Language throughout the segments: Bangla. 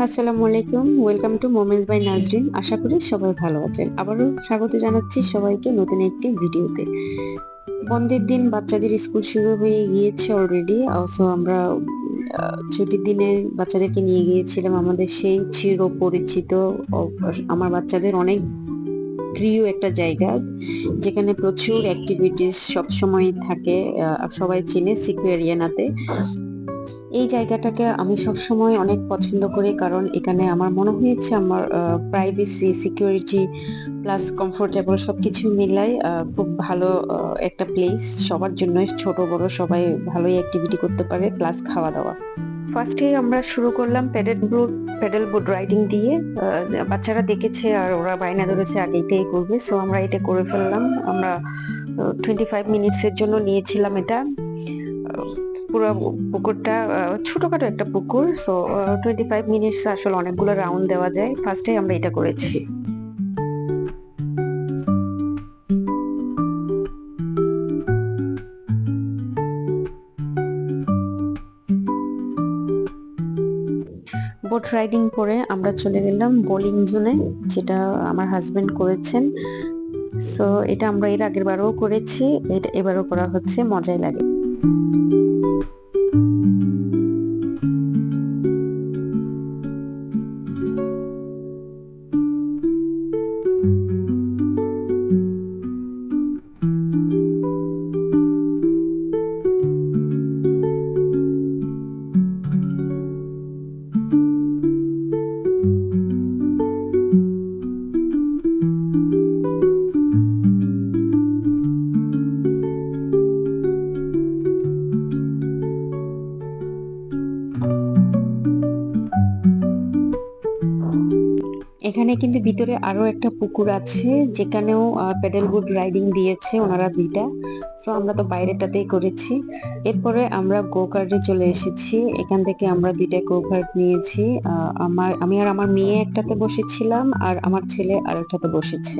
আসসালামু আলাইকুম, welcome to moments by Nazrin. আশা করি সবাই ভালো আছেন। আবারও স্বাগত জানাচ্ছি সবাইকে নতুন একটি ভিডিওতে। বন্ধের দিন বাচ্চাদের স্কুল শুরু হয়ে গিয়েছে অলরেডি। অলসো আমরা ছুটির দিনে বাচ্চাদেরকে নিয়ে গিয়েছিলাম আমাদের সেই চিরপরিচিত আমার বাচ্চাদের অনেক প্রিয় একটা জায়গা, যেখানে প্রচুর অ্যাক্টিভিটিস সবসময় থাকে। সবাই চেনে সিকুয়ারিয়ানাতে। এই জায়গাটাকে আমি সবসময় অনেক পছন্দ করি, কারণ এখানে আমার মনে হয়েছে আমার প্রাইভেসি, সিকিউরিটি প্লাস কমফোর্টেবল সবকিছু মিলাই খুব ভালো একটা প্লেস। সবার জন্য, ছোট বড় সবাই ভালোই অ্যাক্টিভিটি করতে পারে, প্লাস খাওয়া দাওয়া। ফার্স্টে আমরা শুরু করলাম প্যাডেল বোট রাইডিং দিয়ে। বাচ্চারা দেখেছে আর ওরা বায়না ধরেছে আগে এটাই করবে, সো আমরা এটা করে ফেললাম। আমরা 25 মিনিটসের জন্য নিয়েছিলাম এটা। পুরো পুকুরটা ছোটখাটো একটা পুকুর, সো 25 মিনিটস আসলে অনেকগুলো রাউন্ড দেওয়া যায়। ফার্স্টে আমরা এটা করেছি। বোট রাইডিং করে আমরা চলে গেলাম বোলিং জোনে, যেটা আমার হাজবেন্ড করেছেন। সো এটা আমরা এর আগের বারও করেছি, এটা এবারও করা হচ্ছে, মজাই লাগে। এখানে কিন্তু ভিতরে আরো একটা পুকুর আছে, যেখানেও প্যাডেল বোট রাইডিং দিয়েছে ওনারা দুইটা। সো আমরা তো বাইরেটাতেই করেছি। এরপরে আমরা গো কার্টে চলে এসেছি। এখান থেকে আমরা দুইটা গো কার্ট নিয়েছি। আমি আর আমার মেয়ে একটাতে বসেছিলাম, আর আমার ছেলে আরেকটাতে বসেছে।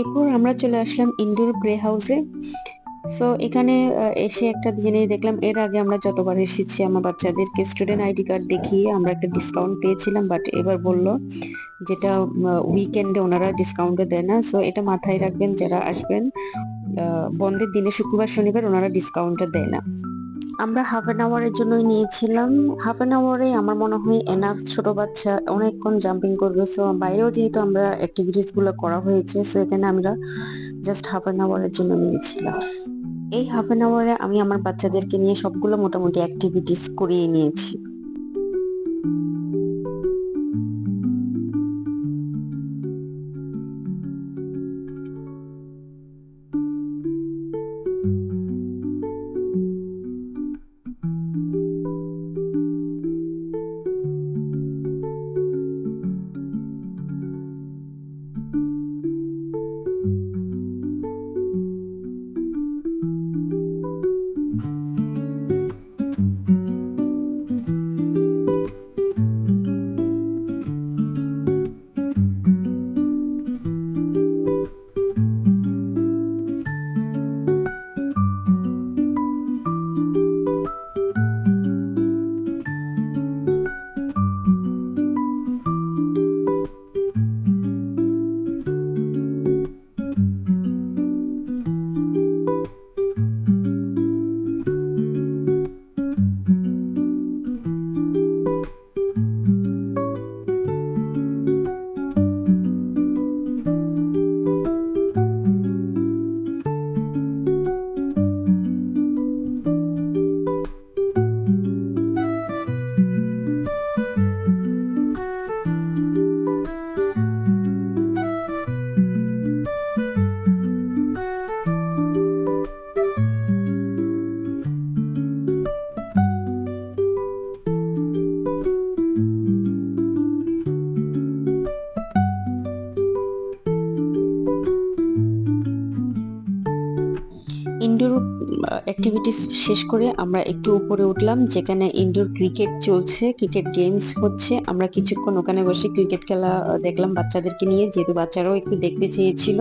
এরপর আমরা চলে আসলাম ইনডোর প্লে হাউসে। সো এখানে এসে একটা জিনিস দেখলাম, এর আগে আমরা যতবার এসেছি আমার বাচ্চাদেরকে স্টুডেন্ট আইডি কার্ড দেখিয়ে আমরা একটা ডিসকাউন্ট পেয়েছিলাম, বাট এবার বললো যেটা উইকেন্ডে ওনারা ডিসকাউন্টে দেয় না। সো এটা মাথায় রাখবেন যারা আসবেন, বন্ধের দিনে শুক্রবার শনিবার ওনারা ডিসকাউন্টে দেয় না। আমরা হাফ অ্যান আওয়ারের জন্যই নিয়েছিলাম। হাফ অ্যান আওয়ারে আমার মনে হয় এনাফ, ছোট বাচ্চা অনেকক্ষণ জাম্পিং করবে। সো বাইরেও যেহেতু আমরা অ্যাক্টিভিটিস গুলো করা হয়েছে, সো এখানে আমরা জাস্ট হাফ অ্যান আওয়ারের জন্য নিয়েছিলাম। এই হাফ অ্যান আওয়ারে আমি আমার বাচ্চাদেরকে নিয়ে সবগুলো মোটামুটি অ্যাক্টিভিটিস করিয়ে নিয়েছি। অ্যাক্টিভিটিস শেষ করে আমরা একটু উপরে উঠলাম, যেখানে ইনডোর ক্রিকেট চলছে, ক্রিকেট গেমস হচ্ছে। আমরা কিছুক্ষণ ওখানে বসে ক্রিকেট খেলা দেখলাম বাচ্চাদেরকে নিয়ে, যেহেতু বাচ্চারাও একটু দেখতে চেয়েছিল।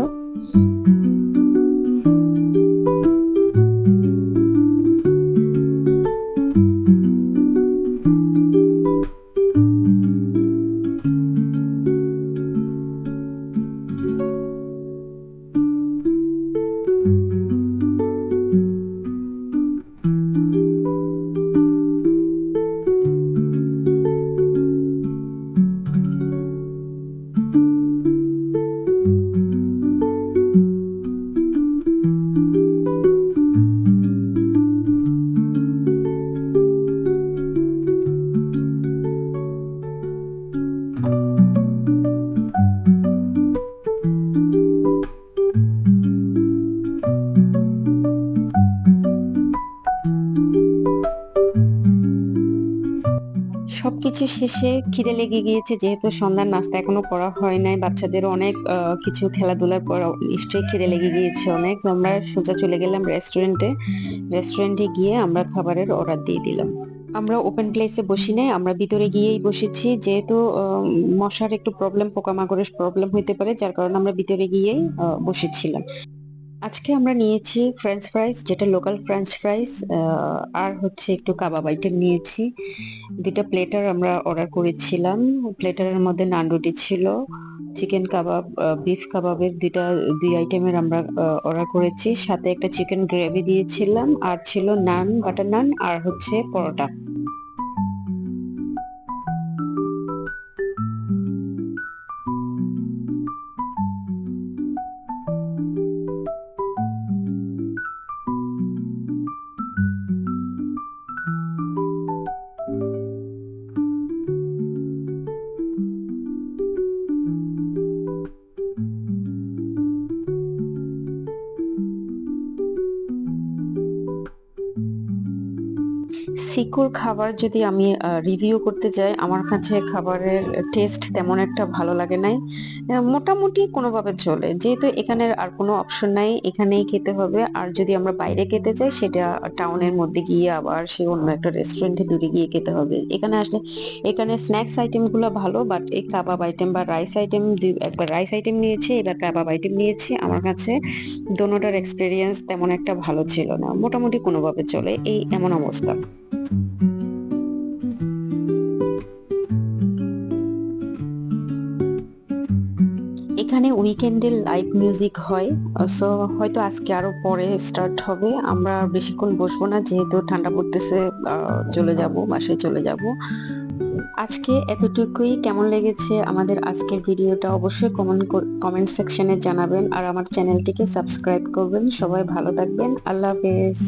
সবকিছু শেষে খিদে লেগে গিয়েছে, যেহেতু সন্ধ্যার নাস্তা এখনো করা হয় নাই, বাচ্চাদের অনেক কিছু খেলাধুলার পর নিশ্চয়ই খিদে লেগে গিয়েছে অনেক। তো আমরা সোজা চলে গেলাম রেস্টুরেন্টে গিয়ে আমরা খাবারের অর্ডার দিয়ে দিলাম। আমরা ওপেন প্লেসে বসি নাই, আমরা ভিতরে গিয়েই বসেছি, যেহেতু মশার একটু প্রবলেম, পোকামাকড়ের প্রবলেম হইতে পারে, যার কারণে আমরা ভিতরে গিয়েই বসেছিলাম। আজকে আমরা নিয়েছি ফ্রেঞ্চ ফ্রাইস, যেটা লোকাল ফ্রেঞ্চ ফ্রাইস, আর হচ্ছে একটু কাবাব আইটেম নিয়েছি। দুইটা প্লেটার আমরা অর্ডার করেছিলাম। প্লেটারের মধ্যে নান রুটি ছিল, চিকেন কাবাব, বিফ কাবাবের দুই আইটেমের আমরা অর্ডার করেছি। সাথে একটা চিকেন গ্রেভি দিয়েছিলাম, আর ছিল নান, বাটার নান, আর হচ্ছে পরোটা। সিকুর খাবার যদি আমি রিভিউ করতে যাই, আমার কাছে খাবারের টেস্ট তেমন একটা ভালো লাগে নাই। মোটামুটি কোনোভাবে চলে, যেহেতু এখানের আর কোনো অপশন নাই, এখানেই খেতে হবে। আর যদি আমরা বাইরে খেতে চাই, সেটা টাউনের মধ্যে গিয়ে আবার সে অন্য একটা রেস্টুরেন্টে দূরে গিয়ে খেতে হবে। এখানে আসলে এখানে স্ন্যাক্স আইটেম গুলো ভালো, বাট এই কাবাব আইটেম বা রাইস আইটেম, একবার রাইস আইটেম নিয়েছি, এবার কাবাব আইটেম নিয়েছি, আমার কাছে দোনোটার এক্সপিরিয়েন্স তেমন একটা ভালো ছিল না। মোটামুটি কোনোভাবে চলে, এই এমন অবস্থা। এখানে উইকেন্ডে লাইভ মিউজিক হয়, সো হয়তো আজকে আরো পরে স্টার্ট হবে। আমরা বেশিক্ষণ বসবো না, যেহেতু ঠান্ডা পড়তেছে, চলে যাব, বাসায় চলে যাব। আজকে এতটুকুই। কেমন লেগেছে আমাদের আজকের ভিডিওটা অবশ্যই কমেন্ট সেকশনে জানাবেন, আর আমার চ্যানেলটিকে সাবস্ক্রাইব করবেন। সবাই ভালো থাকবেন, আল্লাহ হাফেজ।